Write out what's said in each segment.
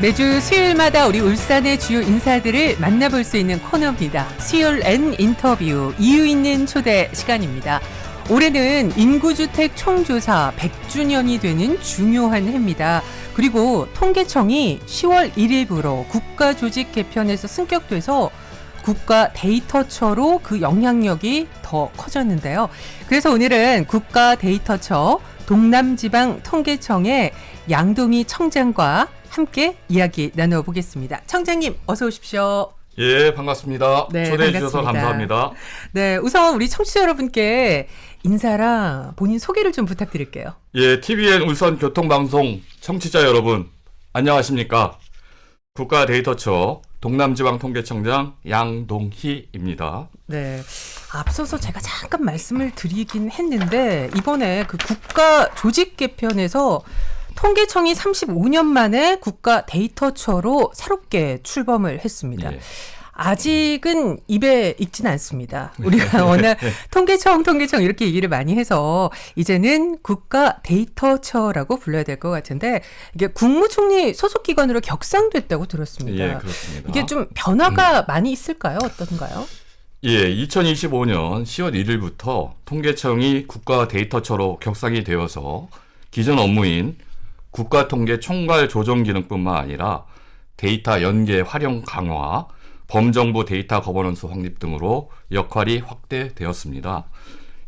매주 수요일마다 우리 울산의 주요 인사들을 만나볼 수 있는 코너입니다. 수요일 N 인터뷰 이유 있는 초대 시간입니다. 올해는 인구주택 총조사 100주년이 되는 중요한 해입니다. 그리고 통계청이 10월 1일부로 국가조직 개편에서 승격돼서 국가 데이터처로 그 영향력이 더 커졌는데요. 그래서 오늘은 국가 데이터처 동남지방통계청의 양동희 청장과 함께 이야기 나눠보겠습니다. 청장님 어서 오십시오. 예, 반갑습니다. 네, 초대해 반갑습니다. 주셔서 감사합니다. 네, 우선 우리 청취자 여러분께 인사랑 본인 소개를 좀 부탁드릴게요. 예, TVN 울산 교통방송 청취자 여러분, 안녕하십니까? 국가데이터처 동남지방통계청장 양동희입니다. 네, 앞서서 제가 잠깐 말씀을 드리긴 했는데 이번에 그 국가 조직 개편에서 통계청이 35년 만에 국가 데이터처로 새롭게 출범을 했습니다. 예. 아직은 입에 익진 않습니다. 우리가 워낙 통계청 이렇게 얘기를 많이 해서 이제는 국가 데이터처라고 불러야 될 것 같은데 이게 국무총리 소속 기관으로 격상됐다고 들었습니다. 예, 그렇습니다. 이게 좀 변화가 많이 있을까요? 어떤가요? 예, 2025년 10월 1일부터 통계청이 국가데이터처로 격상이 되어서 기존 업무인 국가통계 총괄 조정 기능뿐만 아니라 데이터 연계 활용 강화, 범정부 데이터 거버넌스 확립 등으로 역할이 확대되었습니다.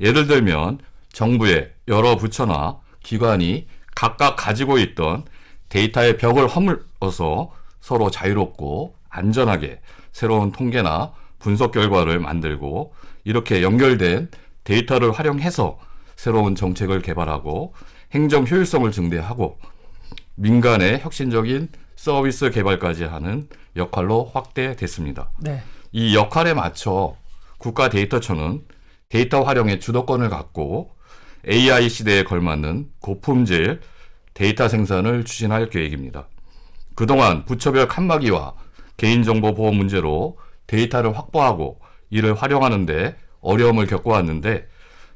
예를 들면 정부의 여러 부처나 기관이 각각 가지고 있던 데이터의 벽을 허물어서 서로 자유롭고 안전하게 새로운 통계나 분석 결과를 만들고 이렇게 연결된 데이터를 활용해서 새로운 정책을 개발하고 행정 효율성을 증대하고 민간의 혁신적인 서비스 개발까지 하는 역할로 확대됐습니다. 네. 이 역할에 맞춰 국가데이터처는 데이터 활용의 주도권을 갖고 AI 시대에 걸맞는 고품질 데이터 생산을 추진할 계획입니다. 그동안 부처별 칸막이와 개인정보 보호 문제로 데이터를 확보하고 이를 활용하는 데 어려움을 겪어왔는데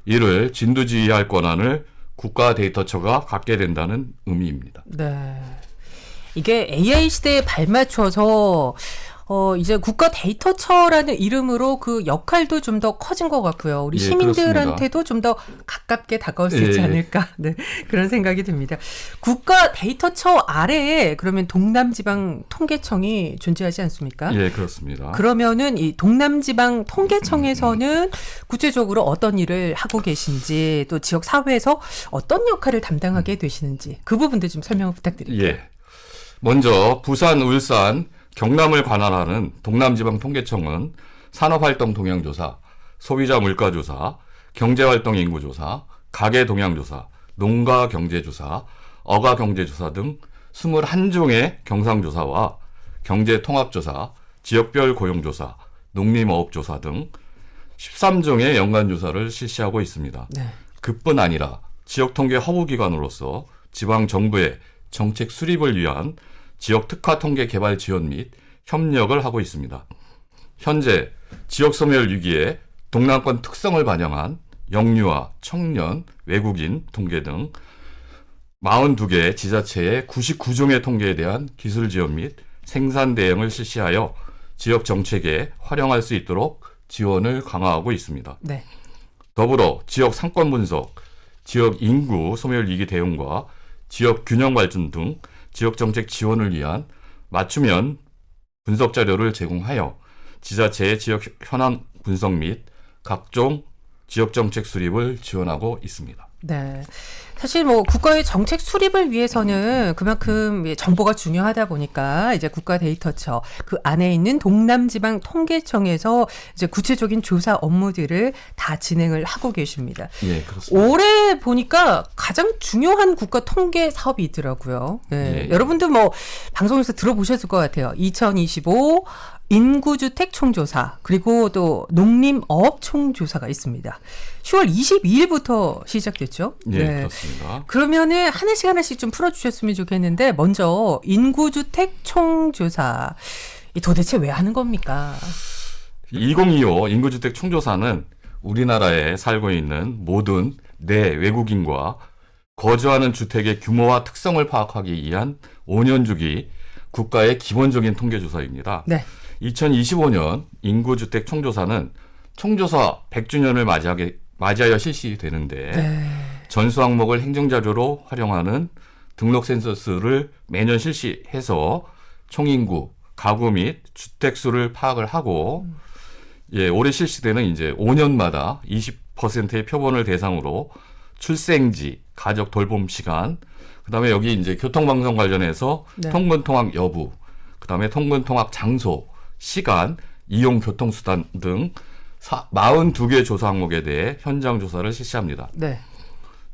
이를 진두지휘할 권한을 국가데이터처가 갖게 된다는 의미입니다. 네. 이게 AI 시대에 발맞춰서 이제 국가 데이터처라는 이름으로 그 역할도 좀 더 커진 것 같고요. 우리 예, 시민들한테도 좀 더 가깝게 다가올 수 있지 않을까. 네, 그런 생각이 듭니다. 국가 데이터처 아래에 그러면 동남지방 통계청이 존재하지 않습니까? 예, 그렇습니다. 그러면은 이 동남지방 통계청에서는 구체적으로 어떤 일을 하고 계신지 또 지역 사회에서 어떤 역할을 담당하게 되시는지 그 부분도 좀 설명을 부탁드립니다. 예. 먼저 부산, 울산, 경남을 관할하는 동남지방통계청은 산업활동 동향조사, 소비자 물가조사, 경제활동 인구조사, 가계동향조사, 농가경제조사, 어가경제조사 등 21종의 경상조사와 경제통합조사, 지역별 고용조사, 농림어업조사 등 13종의 연관조사를 실시하고 있습니다. 네. 그뿐 아니라 지역통계 허브기관으로서 지방정부의 정책 수립을 위한 지역 특화 통계 개발 지원 및 협력을 하고 있습니다. 현재 지역 소멸 위기에 동남권 특성을 반영한 영유아, 청년, 외국인 통계 등 42개 지자체의 99종의 통계에 대한 기술 지원 및 생산 대응을 실시하여 지역 정책에 활용할 수 있도록 지원을 강화하고 있습니다. 네. 더불어 지역 상권 분석, 지역 인구 소멸 위기 대응과 지역 균형 발전 등 지역 정책 지원을 위한 맞춤형 분석 자료를 제공하여 지자체의 지역 현황 분석 및 각종 지역 정책 수립을 지원하고 있습니다. 네. 사실 뭐 국가의 정책 수립을 위해서는 그만큼 정보가 중요하다 보니까 이제 국가 데이터처 그 안에 있는 동남지방 통계청에서 이제 구체적인 조사 업무들을 다 진행을 하고 계십니다. 예, 그렇습니다. 올해 보니까 가장 중요한 국가 통계 사업이 있더라고요. 네. 예. 여러분도 뭐 방송에서 들어보셨을 것 같아요. 2025 인구주택 총조사 그리고 또 농림어업 총조사가 있습니다. 10월 22일부터 시작됐죠. 예, 네. 그렇습니다. 그러면은 하나씩 좀 풀어주셨으면 좋겠는데 먼저 인구주택 총조사 이 도대체 왜 하는 겁니까? 2025 인구주택 총조사는 우리나라에 살고 있는 모든 내 외국인과 거주하는 주택의 규모와 특성을 파악하기 위한 5년 주기 국가의 기본적인 통계조사입니다. 네. 2025년 인구주택 총조사는 총조사 100주년을 맞이하여 실시되는데 네. 전수 항목을 행정자료로 활용하는 등록 센서스를 매년 실시해서 총인구, 가구 및 주택 수를 파악을 하고 올해 실시되는 이제 5년마다 20%의 표본을 대상으로 출생지, 가족 돌봄 시간, 그다음에 여기 이제 교통방송 관련해서 네. 통근 통학 여부, 그다음에 통근 통학 장소, 시간, 이용 교통수단 등 42개 조사 항목에 대해 현장 조사를 실시합니다. 네.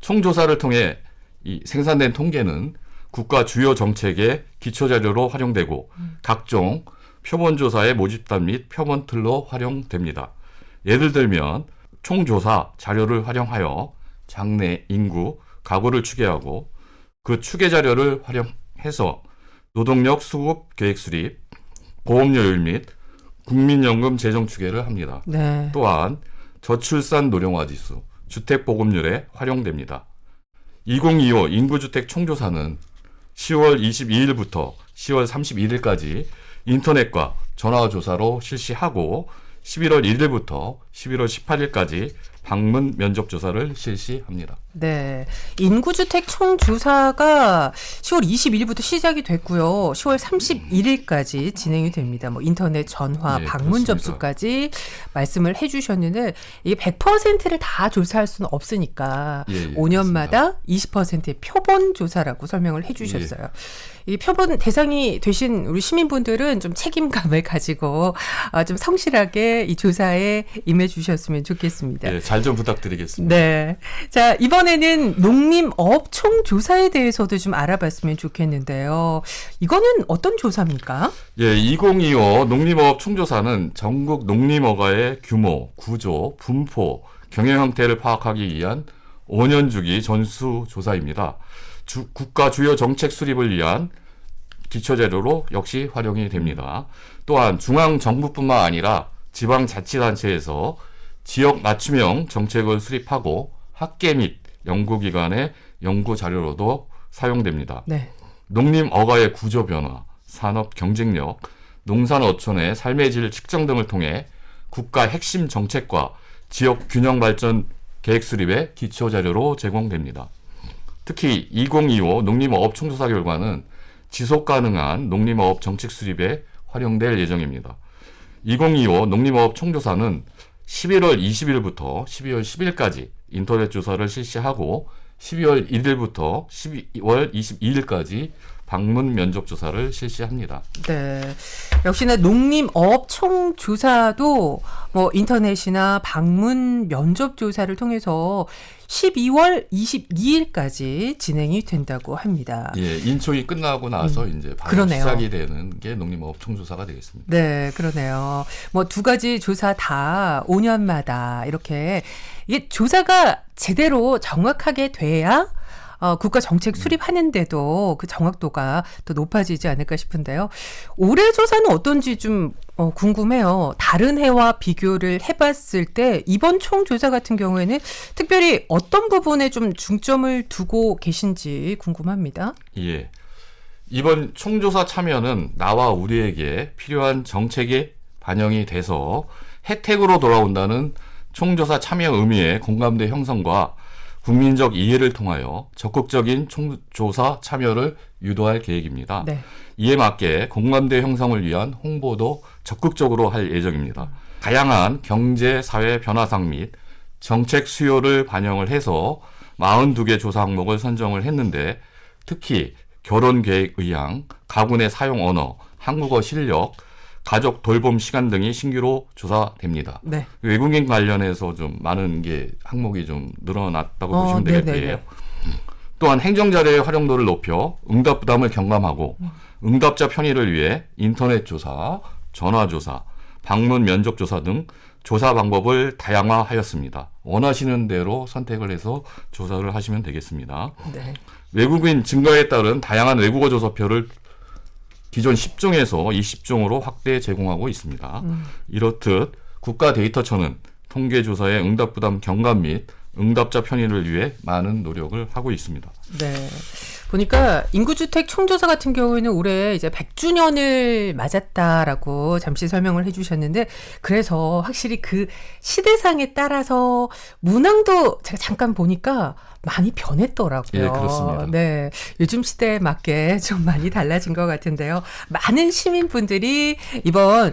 총조사를 통해 이 생산된 통계는 국가 주요 정책의 기초자료로 활용되고 각종 표본조사의 모집단 및 표본틀로 활용됩니다. 예를 들면 총조사 자료를 활용하여 장래 인구, 가구를 추계하고 그 추계 자료를 활용해서 노동력 수급 계획 수립, 보험료율 및 국민연금 재정 추계를 합니다. 네. 또한 저출산 노령화 지수, 주택 보급률에 활용됩니다. 2025 인구주택 총조사는 10월 22일부터 10월 31일까지 인터넷과 전화 조사로 실시하고 11월 1일부터 11월 18일까지 방문 면접 조사를 실시합니다. 네. 인구주택 총조사가 10월 22일부터 시작이 됐고요. 10월 31일까지 진행이 됩니다. 뭐 인터넷, 전화, 네, 방문 그렇습니다. 접수까지 말씀을 해주셨는데 이게 100%를 다 조사할 수는 없으니까 예, 5년마다 20%의 표본 조사라고 설명을 해주셨어요. 이 표본 대상이 되신 우리 시민분들은 좀 책임감을 가지고 좀 성실하게 이 조사에 임해주셨으면 좋겠습니다. 예, 잘 좀 부탁드리겠습니다. 네. 자, 이번에는 농림업 총조사에 대해서도 좀 알아봤으면 좋겠는데요. 이거는 어떤 조사입니까? 예, 2025 농림업 총조사는 전국 농림어가의 규모, 구조, 분포, 경영 형태를 파악하기 위한 5년 주기 전수 조사입니다. 국가 주요 정책 수립을 위한 기초자료로 역시 활용이 됩니다. 또한 중앙정부뿐만 아니라 지방자치단체에서 지역 맞춤형 정책을 수립하고 학계 및 연구기관의 연구자료로도 사용됩니다. 네. 농림어가의 구조 변화, 산업 경쟁력, 농산어촌의 삶의 질 측정 등을 통해 국가 핵심 정책과 지역 균형 발전 계획 수립의 기초자료로 제공됩니다. 특히 2025 농림어업 총조사 결과는 지속 가능한 농림어업 정책 수립에 활용될 예정입니다. 2025 농림어업 총조사는 11월 20일부터 12월 10일까지 인터넷 조사를 실시하고 12월 1일부터 12월 22일까지 방문 면접 조사를 실시합니다. 네. 역시나 농림업 총조사도 뭐 인터넷이나 방문 면접 조사를 통해서 12월 22일까지 진행이 된다고 합니다. 예, 인초이 끝나고 나서 이제 바로 그러네요. 시작이 되는 게 농림어업 총조사가 되겠습니다. 네, 그러네요. 뭐 두 가지 조사 다 5년마다 이렇게 이게 조사가 제대로 정확하게 돼야 국가 정책 수립하는데도 그 정확도가 더 높아지지 않을까 싶은데요. 올해 조사는 어떤지 좀 궁금해요. 다른 해와 비교를 해봤을 때 이번 총조사 같은 경우에는 특별히 어떤 부분에 좀 중점을 두고 계신지 궁금합니다. 예. 이번 총조사 참여는 나와 우리에게 필요한 정책이 반영이 돼서 혜택으로 돌아온다는 총조사 참여 의미의 공감대 형성과 국민적 이해를 통하여 적극적인 총조사 참여를 유도할 계획입니다. 네. 이에 맞게 공감대 형성을 위한 홍보도 적극적으로 할 예정입니다. 다양한 경제, 사회 변화상 및 정책 수요를 반영을 해서 42개 조사 항목을 선정을 했는데 특히 결혼 계획 의향, 가구 내 사용 언어, 한국어 실력, 가족 돌봄 시간 등이 신규로 조사됩니다. 네. 외국인 관련해서 좀 많은 게 항목이 좀 늘어났다고 보시면 네네네. 되겠고요. 또한 행정자료의 활용도를 높여 응답 부담을 경감하고 응답자 편의를 위해 인터넷 조사, 전화 조사, 방문 면접 조사 등 조사 방법을 다양화하였습니다. 원하시는 대로 선택을 해서 조사를 하시면 되겠습니다. 네. 외국인 증가에 따른 다양한 외국어 조사표를 기존 10종에서 20종으로 확대 제공하고 있습니다. 이렇듯 국가데이터처는 통계조사의 응답부담 경감 및 응답자 편의를 위해 많은 노력을 하고 있습니다. 네. 보니까 인구주택 총조사 같은 경우에는 올해 이제 100주년을 맞았다라고 잠시 설명을 해주셨는데, 그래서 확실히 그 시대상에 따라서 문항도 제가 잠깐 보니까 많이 변했더라고요. 예, 그렇습니다. 네, 요즘 시대에 맞게 좀 많이 달라진 것 같은데요. 많은 시민분들이 이번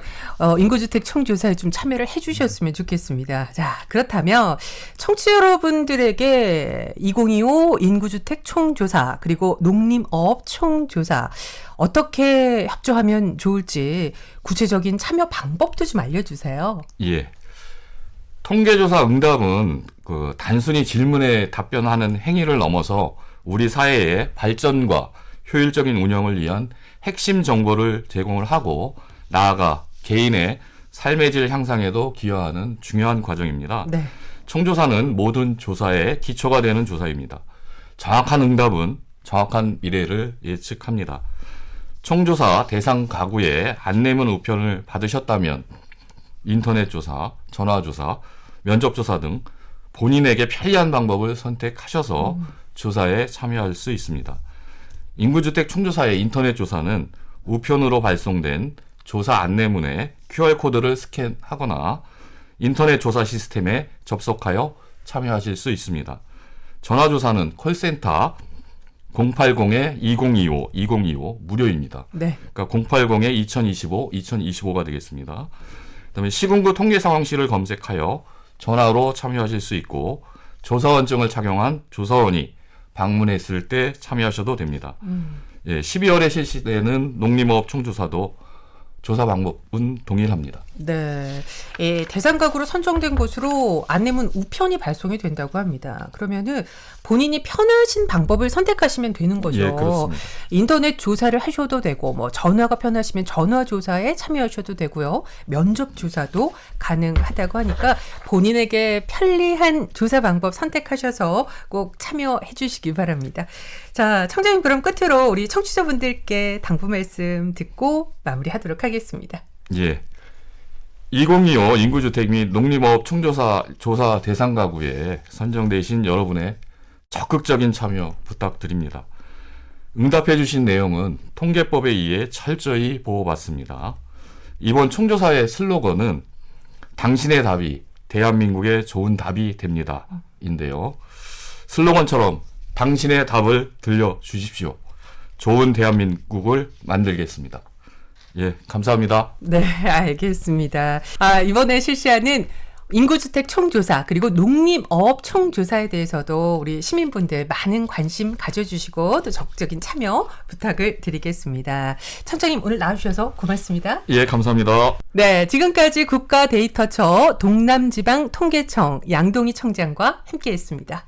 인구주택 총조사에 좀 참여를 해주셨으면 좋겠습니다. 자, 그렇다면 청취자 여러분들에게 2025 인구주택 총조사 그리고 농림업 총조사 어떻게 협조하면 좋을지 구체적인 참여 방법도 좀 알려주세요. 예. 통계조사 응답은 그 단순히 질문에 답변하는 행위를 넘어서 우리 사회의 발전과 효율적인 운영을 위한 핵심 정보를 제공을 하고, 나아가 개인의 삶의 질 향상에도 기여하는 중요한 과정입니다. 네. 총조사는 모든 조사의 기초가 되는 조사입니다. 정확한 응답은 정확한 미래를 예측합니다. 총조사 대상 가구의 안내문 우편을 받으셨다면 인터넷 조사, 전화 조사, 면접 조사 등 본인에게 편리한 방법을 선택하셔서 조사에 참여할 수 있습니다. 인구주택 총조사의 인터넷 조사는 우편으로 발송된 조사 안내문에 QR코드를 스캔하거나 인터넷 조사 시스템에 접속하여 참여하실 수 있습니다. 전화 조사는 콜센터 080-2025 무료입니다. 네. 그러니까 080-2025가 되겠습니다. 그다음에 시군구 통계 상황실을 검색하여 전화로 참여하실 수 있고, 조사원증을 착용한 조사원이 방문했을 때 참여하셔도 됩니다. 예, 12월에 실시되는 농림업 총조사도 조사 방법은 동일합니다. 네. 예, 대상 가구로 선정된 곳으로 안내문 우편이 발송이 된다고 합니다. 그러면은 본인이 편하신 방법을 선택하시면 되는 거죠. 예, 그렇습니다. 인터넷 조사를 하셔도 되고, 뭐 전화가 편하시면 전화 조사에 참여하셔도 되고요. 면접 조사도 가능하다고 하니까 본인에게 편리한 조사 방법 선택하셔서 꼭 참여해 주시기 바랍니다. 자, 청장님, 그럼 끝으로 우리 청취자분들께 당부 말씀 듣고 마무리하도록 하겠습니다. 예. 2025 인구주택 및 농림업 총조사 조사 대상 가구에 선정되신 여러분의 적극적인 참여 부탁드립니다. 응답해 주신 내용은 통계법에 의해 철저히 보호받습니다. 이번 총조사의 슬로건은 당신의 답이 대한민국의 좋은 답이 됩니다. 인데요. 슬로건처럼 당신의 답을 들려주십시오. 좋은 대한민국을 만들겠습니다. 예, 감사합니다. 네, 알겠습니다. 이번에 실시하는 인구주택 총조사 그리고 농림업 총조사에 대해서도 우리 시민분들 많은 관심 가져주시고 또 적극적인 참여 부탁을 드리겠습니다. 청장님, 오늘 나와주셔서 고맙습니다. 예, 감사합니다. 네, 지금까지 국가데이터처 동남지방통계청 양동희 청장과 함께했습니다.